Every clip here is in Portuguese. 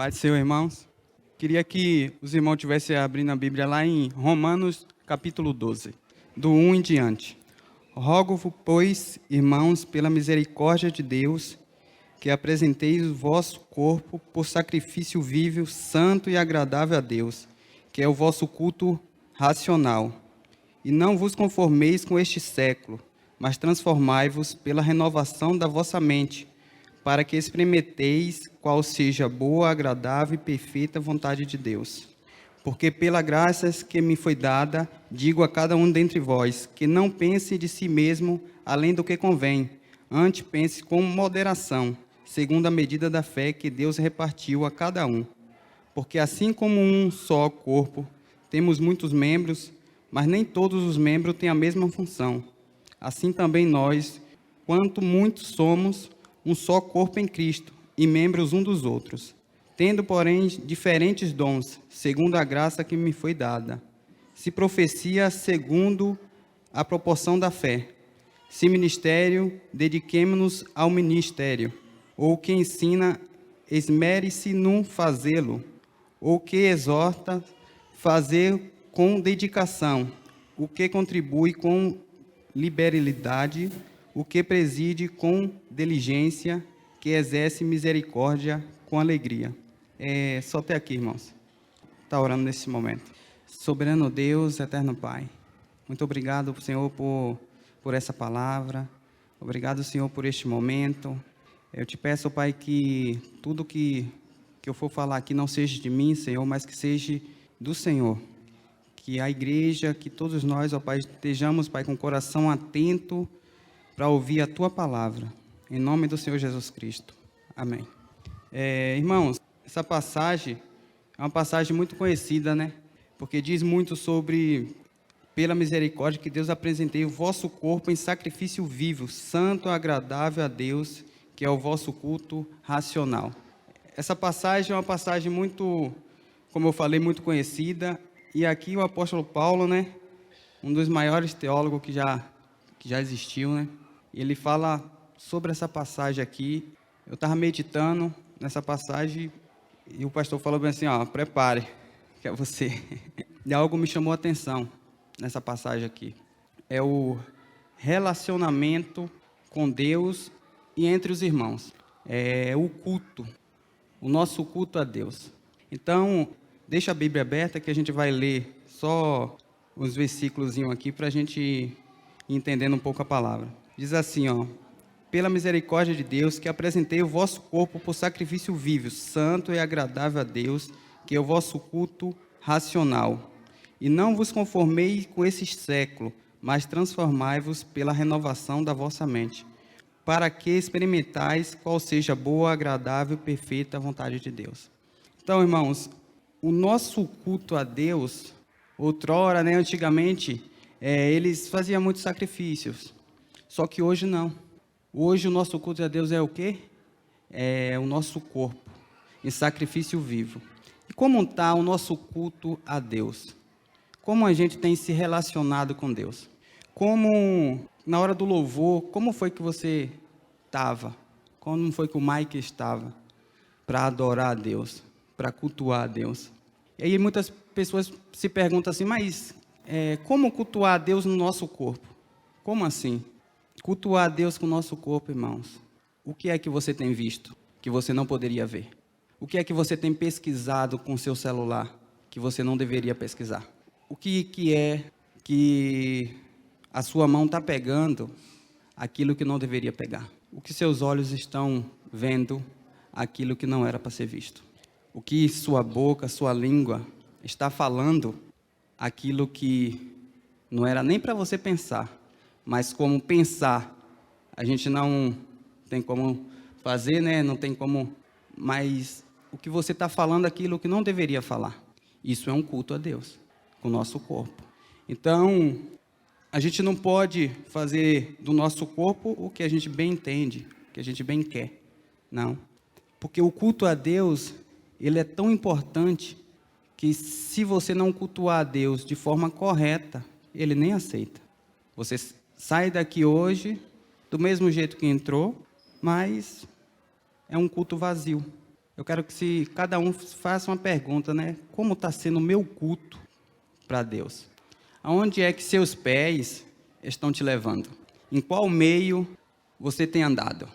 Pai do Senhor, irmãos. Queria que os irmãos estivessem abrindo a Bíblia lá em Romanos, capítulo 12, do 1 em diante. Rogo-vos, pois, irmãos, pela misericórdia de Deus, que apresenteis o vosso corpo por sacrifício vivo, santo e agradável a Deus, que é o vosso culto racional. E não vos conformeis com este século, mas transformai-vos pela renovação da vossa mente, para que experimenteis qual seja a boa, agradável e perfeita vontade de Deus. Porque pela graça que me foi dada, digo a cada um dentre vós, que não pense de si mesmo além do que convém, antes pense com moderação, segundo a medida da fé que Deus repartiu a cada um. Porque assim como um só corpo, temos muitos membros, mas nem todos os membros têm a mesma função. Assim também nós, quanto muitos somos, um só corpo em Cristo, e membros um dos outros, tendo, porém, diferentes dons, segundo a graça que me foi dada. Se profecia, segundo a proporção da fé. Se ministério, dediquemo-nos ao ministério. Ou que ensina, esmere-se num fazê-lo. Ou que exorta, fazer com dedicação. O que contribui com liberalidade, o que preside com diligência, que exerce misericórdia com alegria. Só até aqui, irmãos. Está orando nesse momento. Soberano Deus, eterno Pai, muito obrigado, Senhor, por essa palavra. Obrigado, Senhor, por este momento. Eu te peço, Pai, que tudo que eu for falar aqui não seja de mim, Senhor, mas que seja do Senhor. Que a igreja, que todos nós, ó Pai, estejamos, Pai, com o coração atento para ouvir a Tua palavra. Em nome do Senhor Jesus Cristo. Amém. Irmãos, essa passagem é uma passagem muito conhecida, né? Porque diz muito sobre, pela misericórdia que Deus apresentei o vosso corpo em sacrifício vivo, santo e agradável a Deus, que é o vosso culto racional. Essa passagem é uma passagem muito, como eu falei, muito conhecida. E aqui o apóstolo Paulo, né? Um dos maiores teólogos que já existiu, né? Ele fala sobre essa passagem aqui. Eu estava meditando nessa passagem e o pastor falou bem assim, prepare, que é você. E algo me chamou a atenção nessa passagem aqui. É o relacionamento com Deus e entre os irmãos. É o culto, o nosso culto a Deus. Então, deixa a Bíblia aberta que a gente vai ler só os versículos aqui para a gente ir entendendo um pouco a palavra. Diz assim, pela misericórdia de Deus, que apresentei o vosso corpo por sacrifício vivo, santo e agradável a Deus, que é o vosso culto racional. E não vos conformeis com esse século, mas transformai-vos pela renovação da vossa mente, para que experimentais qual seja a boa, agradável e perfeita vontade de Deus. Então, irmãos, o nosso culto a Deus, outrora, né, antigamente, eles faziam muitos sacrifícios. Só que hoje não. Hoje o nosso culto a Deus é o quê? É o nosso corpo, em sacrifício vivo. E como está o nosso culto a Deus? Como a gente tem se relacionado com Deus? Como, na hora do louvor, como foi que você estava? Como foi que o Mike estava para adorar a Deus, para cultuar a Deus? E aí muitas pessoas se perguntam assim, mas como cultuar a Deus no nosso corpo? Como assim? Cultuar a Deus com o nosso corpo, irmãos. O que é que você tem visto que você não poderia ver? O que é que você tem pesquisado com o seu celular que você não deveria pesquisar? O que é que a sua mão está pegando aquilo que não deveria pegar? O que seus olhos estão vendo aquilo que não era para ser visto? O que sua boca, sua língua está falando aquilo que não era nem para você pensar, mas como pensar, a gente não tem como fazer, né? Não tem como, mas o que você está falando aquilo que não deveria falar. Isso é um culto a Deus, com o nosso corpo. Então, a gente não pode fazer do nosso corpo o que a gente bem entende, o que a gente bem quer. Não. Porque o culto a Deus, ele é tão importante que se você não cultuar a Deus de forma correta, ele nem aceita. Você sai daqui hoje do mesmo jeito que entrou, mas é um culto vazio. eu quero que cada um faça uma pergunta, né? Como está sendo o meu culto para Deus? Aonde é que seus pés estão te levando? Em qual meio você tem andado?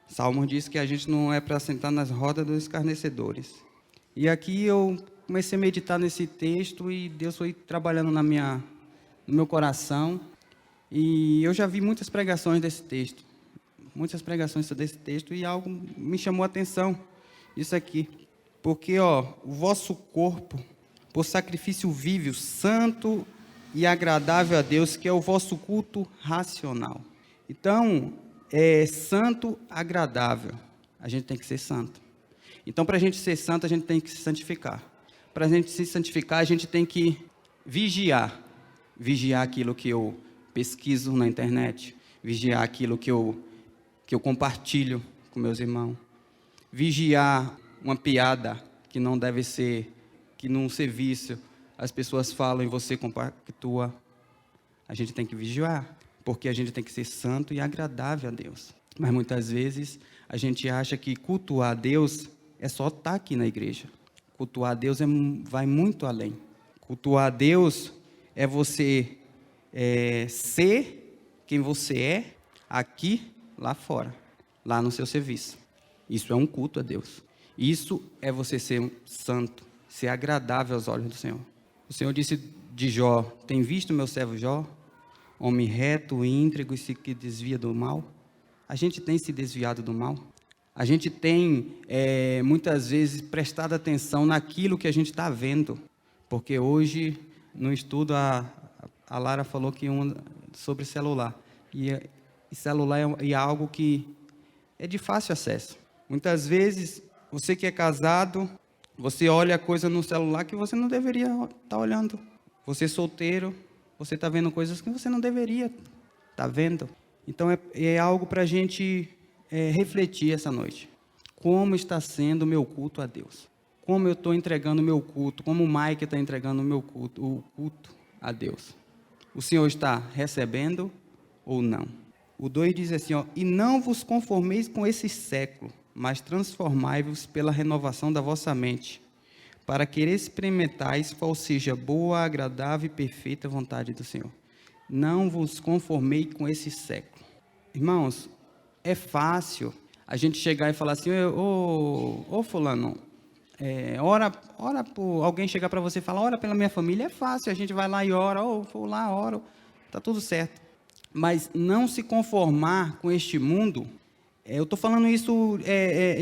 Salmo diz que a gente não é para sentar nas rodas dos escarnecedores. E aqui eu comecei a meditar nesse texto e Deus foi trabalhando no meu coração. E eu já vi muitas pregações desse texto. E algo me chamou a atenção. Isso aqui. Porque, o vosso corpo, por sacrifício vivo, santo e agradável a Deus, que é o vosso culto racional. Então, é santo, agradável. A gente tem que ser santo. Então, para a gente ser santo, a gente tem que se santificar. Para a gente se santificar, a gente tem que vigiar. Vigiar aquilo que eu pesquiso na internet. Vigiar aquilo que eu compartilho com meus irmãos. Vigiar uma piada que não deve ser, que num serviço as pessoas falam e você compactua. A gente tem que vigiar, porque a gente tem que ser santo e agradável a Deus. Mas muitas vezes a gente acha que cultuar a Deus é só estar aqui na igreja. Cultuar a Deus vai muito além. Cultuar a Deus é você ser quem você é aqui, lá fora, lá no seu serviço. Isso é um culto a Deus. Isso é você ser um santo, ser agradável aos olhos do Senhor. O Senhor disse de Jó: tem visto meu servo Jó? Homem reto, íntegro e que desvia do mal. A gente tem se desviado do mal. A gente tem, muitas vezes, prestado atenção naquilo que a gente está vendo. Porque hoje, no estudo, a Lara falou que sobre celular. E celular é algo que é de fácil acesso. Muitas vezes, você que é casado, você olha coisa no celular que você não deveria estar olhando. Você solteiro, você está vendo coisas que você não deveria estar vendo. Então, é algo para a gente refletir essa noite. Como está sendo o meu culto a Deus? Como eu estou entregando o meu culto? Como o Mike está entregando o culto a Deus? O Senhor está recebendo ou não? O 2 diz assim, e não vos conformeis com esse século, mas transformai-vos pela renovação da vossa mente, para que experimentais qual seja boa, agradável e perfeita vontade do Senhor. Não vos conformei com esse século. Irmãos, é fácil a gente chegar e falar assim, ô fulano, ora por alguém chegar para você e falar, ora pela minha família, é fácil, a gente vai lá e ora, vou lá, oro, está tudo certo. Mas não se conformar com este mundo, eu estou falando isso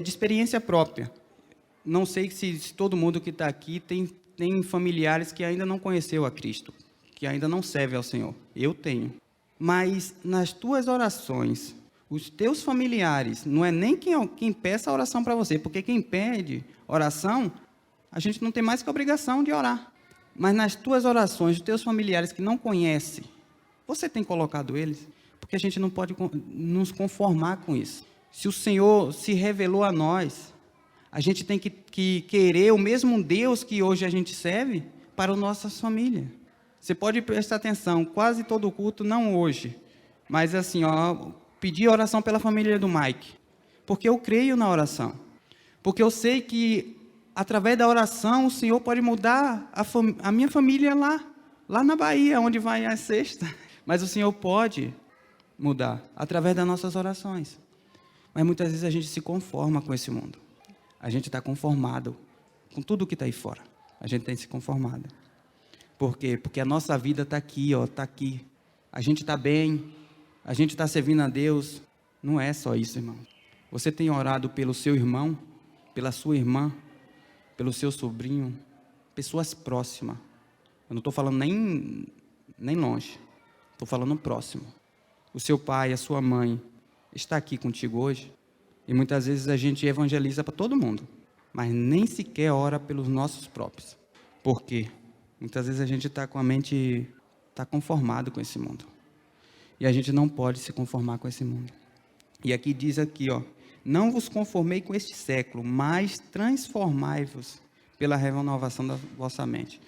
de experiência própria. Não sei se todo mundo que está aqui tem familiares que ainda não conheceu a Cristo, que ainda não serve ao Senhor. Eu tenho. Mas nas tuas orações, os teus familiares, não é nem quem peça a oração para você, porque quem pede oração, a gente não tem mais que a obrigação de orar. Mas nas tuas orações, os teus familiares que não conhecem, você tem colocado eles, porque a gente não pode nos conformar com isso. Se o Senhor se revelou a nós, a gente tem que querer o mesmo Deus que hoje a gente serve para a nossa família. Você pode prestar atenção, quase todo culto, não hoje, mas assim, pedir oração pela família do Mike, porque eu creio na oração, porque eu sei que através da oração o Senhor pode mudar a minha família lá na Bahia, onde vai a sexta. Mas o Senhor pode mudar através das nossas orações. Mas muitas vezes a gente se conforma com esse mundo. A gente está conformado com tudo que está aí fora. A gente tem se conformado. Por quê? Porque a nossa vida está aqui, está aqui. A gente está bem, a gente está servindo a Deus. Não é só isso, irmão. Você tem orado pelo seu irmão, pela sua irmã, pelo seu sobrinho, pessoas próximas. Eu não estou falando nem longe. Estou falando próximo. O seu pai, a sua mãe, está aqui contigo hoje. E muitas vezes a gente evangeliza para todo mundo, mas nem sequer ora pelos nossos próprios. Por quê? Muitas vezes a gente está com a mente, está conformado com esse mundo. E a gente não pode se conformar com esse mundo. E aqui diz aqui, não vos conformei com este século, mas transformai-vos pela renovação da vossa mente.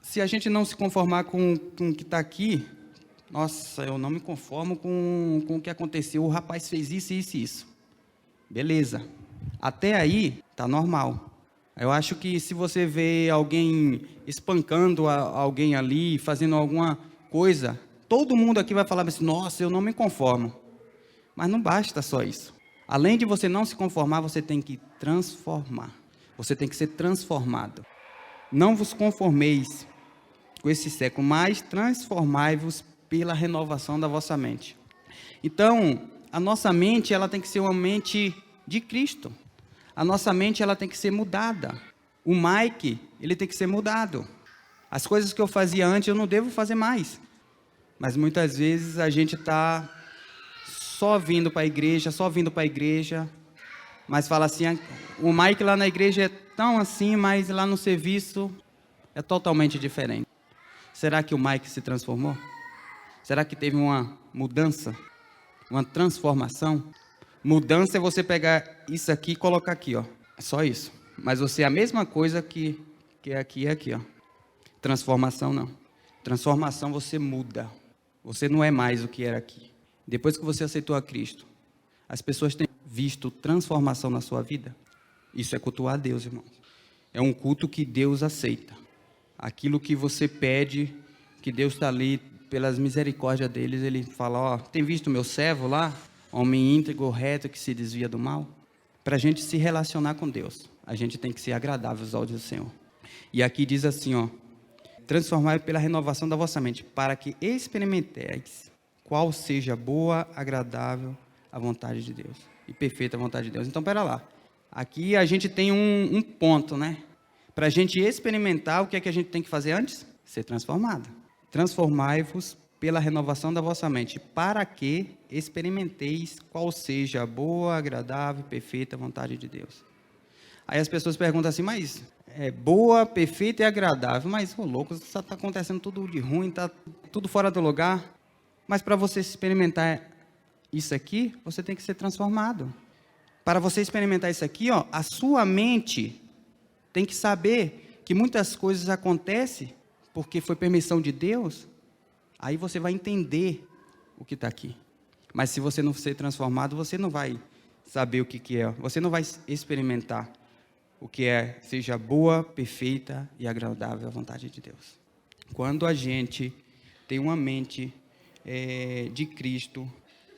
Se a gente não se conformar com o que está aqui, nossa, eu não me conformo com o que aconteceu, o rapaz fez isso, isso e isso. Beleza. Até aí, Tá normal. Eu acho que se você vê alguém espancando alguém ali, fazendo alguma coisa, todo mundo aqui vai falar assim, nossa, eu não me conformo. Mas não basta só isso. Além de você não se conformar, você tem que transformar. Você tem que ser transformado. Não vos conformeis com esse século, mas transformai-vos pela renovação da vossa mente. Então, a nossa mente, ela tem que ser uma mente de Cristo. A nossa mente, ela tem que ser mudada. O Mike, ele tem que ser mudado. As coisas que eu fazia antes, eu não devo fazer mais. Mas muitas vezes a gente está só vindo para a igreja, mas fala assim, o Mike lá na igreja é tão assim, mas lá no serviço é totalmente diferente. Será que o Mike se transformou? Será que teve uma mudança? Uma transformação? Mudança é você pegar isso aqui e colocar aqui, ó. É só isso. Mas você é a mesma coisa que é aqui e aqui, ó. Transformação não. Transformação você muda. Você não é mais o que era aqui. Depois que você aceitou a Cristo, as pessoas têm visto transformação na sua vida. Isso é cultuar a Deus, irmãos. É um culto que Deus aceita. Aquilo que você pede, que Deus está ali, pelas misericórdias deles, ele fala, ó, tem visto meu servo lá? Homem íntegro, reto, que se desvia do mal? Para a gente se relacionar com Deus, a gente tem que ser agradável aos olhos do Senhor. E aqui diz assim, ó, transformai pela renovação da vossa mente, para que experimenteis qual seja boa, agradável a vontade de Deus e perfeita a vontade de Deus. Então, pera lá. Aqui a gente tem um ponto, né? Para a gente experimentar, o que é que a gente tem que fazer antes? Ser transformado. Transformai-vos pela renovação da vossa mente, para que experimenteis qual seja a boa, agradável e perfeita vontade de Deus. Aí as pessoas perguntam assim, mas é boa, perfeita e agradável, mas, ô louco, está acontecendo tudo de ruim, está tudo fora do lugar. Mas para você experimentar isso aqui, você tem que ser transformado. Para você experimentar isso aqui, ó, a sua mente tem que saber que muitas coisas acontecem porque foi permissão de Deus. Aí você vai entender o que está aqui. Mas se você não ser transformado, você não vai saber o que é. Você não vai experimentar o que é, seja boa, perfeita e agradável a vontade de Deus. Quando a gente tem uma mente de Cristo,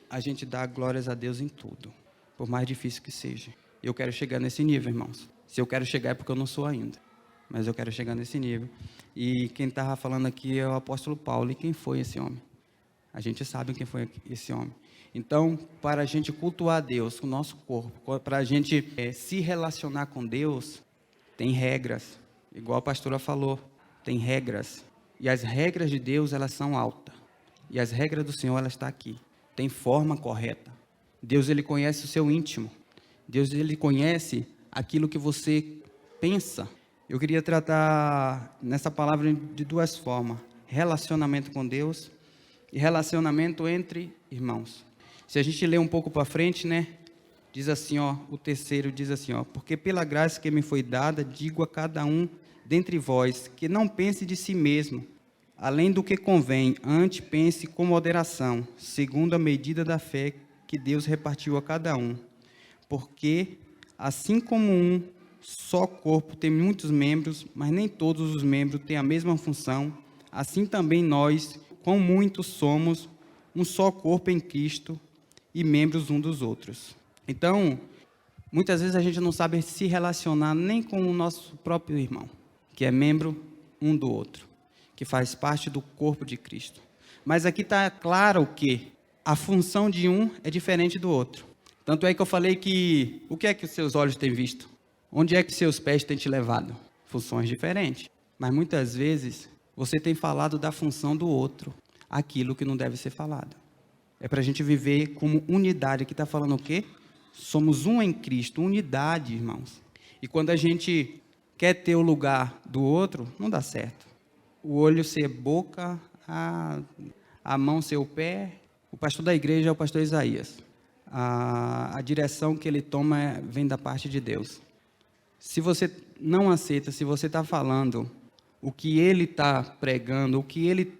a gente dá glórias a Deus em tudo, por mais difícil que seja. Eu quero chegar nesse nível, irmãos. Se eu quero chegar é porque eu não sou ainda, mas eu quero chegar nesse nível. E quem estava falando aqui é o apóstolo Paulo. E quem foi esse homem? A gente sabe quem foi esse homem. Então, para a gente cultuar a Deus, o nosso corpo, para a gente se relacionar com Deus, tem regras. Igual a pastora falou, tem regras. E as regras de Deus, elas são altas. E as regras do Senhor, elas estão aqui. Tem forma correta. Deus, ele conhece o seu íntimo. Deus, ele conhece aquilo que você pensa. Eu queria tratar nessa palavra de duas formas. Relacionamento com Deus e relacionamento entre irmãos. Se a gente ler um pouco para frente, né? Diz assim, ó, o terceiro diz assim, ó, porque pela graça que me foi dada, digo a cada um dentre vós, que não pense de si mesmo, além do que convém, antes pense com moderação, segundo a medida da fé que Deus repartiu a cada um. Porque, assim como um só corpo tem muitos membros, mas nem todos os membros têm a mesma função, assim também nós, com muitos, somos um só corpo em Cristo e membros um dos outros. Então, muitas vezes a gente não sabe se relacionar nem com o nosso próprio irmão, que é membro um do outro, que faz parte do corpo de Cristo. Mas aqui está claro que a função de um é diferente do outro. Tanto é que eu falei que, o que é que os seus olhos têm visto? Onde é que seus pés têm te levado? Funções diferentes. Mas muitas vezes, você tem falado da função do outro, aquilo que não deve ser falado. É para a gente viver como unidade. Aqui está falando o quê? Somos um em Cristo, unidade, irmãos. E quando a gente quer ter o lugar do outro, não dá certo. O olho ser boca, a mão ser o pé. O pastor da igreja é o pastor Isaías. A direção que ele toma vem da parte de Deus. Se você não aceita, se você está falando o que ele está pregando, o que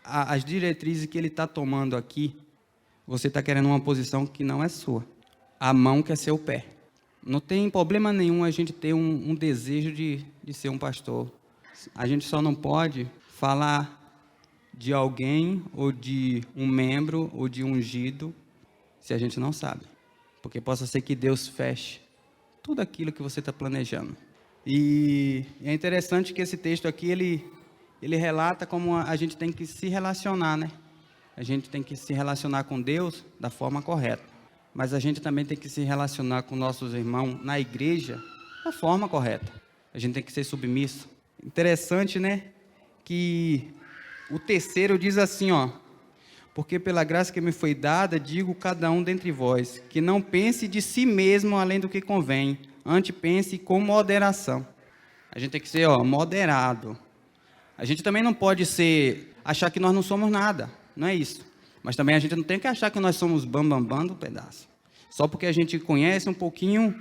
as diretrizes que ele está tomando aqui, você está querendo uma posição que não é sua. A mão quer ser o pé. Não tem problema nenhum a gente ter um desejo de ser um pastor. A gente só não pode falar de alguém, ou de um membro, ou de um ungido, se a gente não sabe. Porque possa ser que Deus feche tudo aquilo que você está planejando. E é interessante que esse texto aqui, ele relata como a gente tem que se relacionar, né? A gente tem que se relacionar com Deus da forma correta. Mas a gente também tem que se relacionar com nossos irmãos na igreja da forma correta. A gente tem que ser submisso. Interessante, né? Que o terceiro diz assim, ó: porque pela graça que me foi dada, digo cada um dentre vós, que não pense de si mesmo além do que convém, antes pense com moderação. A gente tem que ser, moderado. A gente também não pode achar que nós não somos nada, não é isso. Mas também a gente não tem que achar que nós somos bambambam do pedaço. Só porque a gente conhece um pouquinho,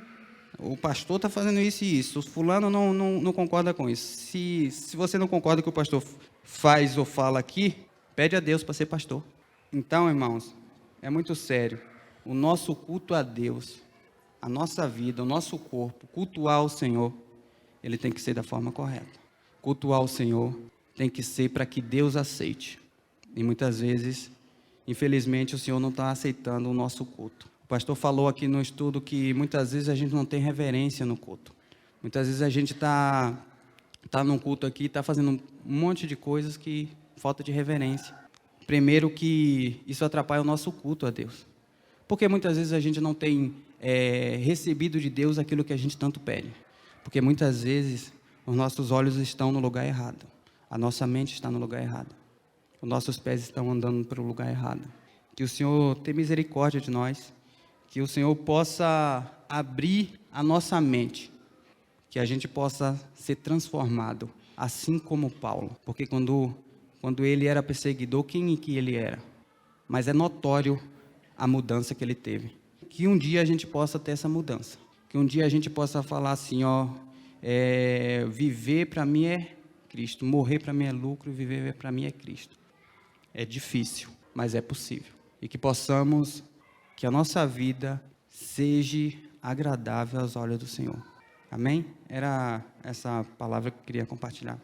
o pastor está fazendo isso e isso, o fulano não concorda com isso. Se você não concorda com o que o pastor faz ou fala aqui, pede a Deus para ser pastor. Então, irmãos, é muito sério. O nosso culto a Deus, a nossa vida, o nosso corpo, cultuar o Senhor, ele tem que ser da forma correta. Cultuar o Senhor tem que ser para que Deus aceite. E muitas vezes, infelizmente, o Senhor não está aceitando o nosso culto. O pastor falou aqui no estudo que muitas vezes a gente não tem reverência no culto. Muitas vezes a gente está num culto aqui, está fazendo um monte de coisas que falta de reverência. Primeiro que isso atrapalha o nosso culto a Deus. Porque muitas vezes a gente não tem recebido de Deus aquilo que a gente tanto pede. Porque muitas vezes os nossos olhos estão no lugar errado. A nossa mente está no lugar errado. Os nossos pés estão andando para o lugar errado. Que o Senhor tenha misericórdia de nós. Que o Senhor possa abrir a nossa mente. Que a gente possa ser transformado, assim como Paulo. Porque quando ele era perseguidor, quem que ele era? Mas é notório a mudança que ele teve. Que um dia a gente possa ter essa mudança. Que um dia a gente possa falar assim, viver para mim é Cristo, morrer para mim é lucro e viver para mim é Cristo. É difícil, mas é possível. E que a nossa vida seja agradável aos olhos do Senhor. Amém? Era essa palavra que eu queria compartilhar.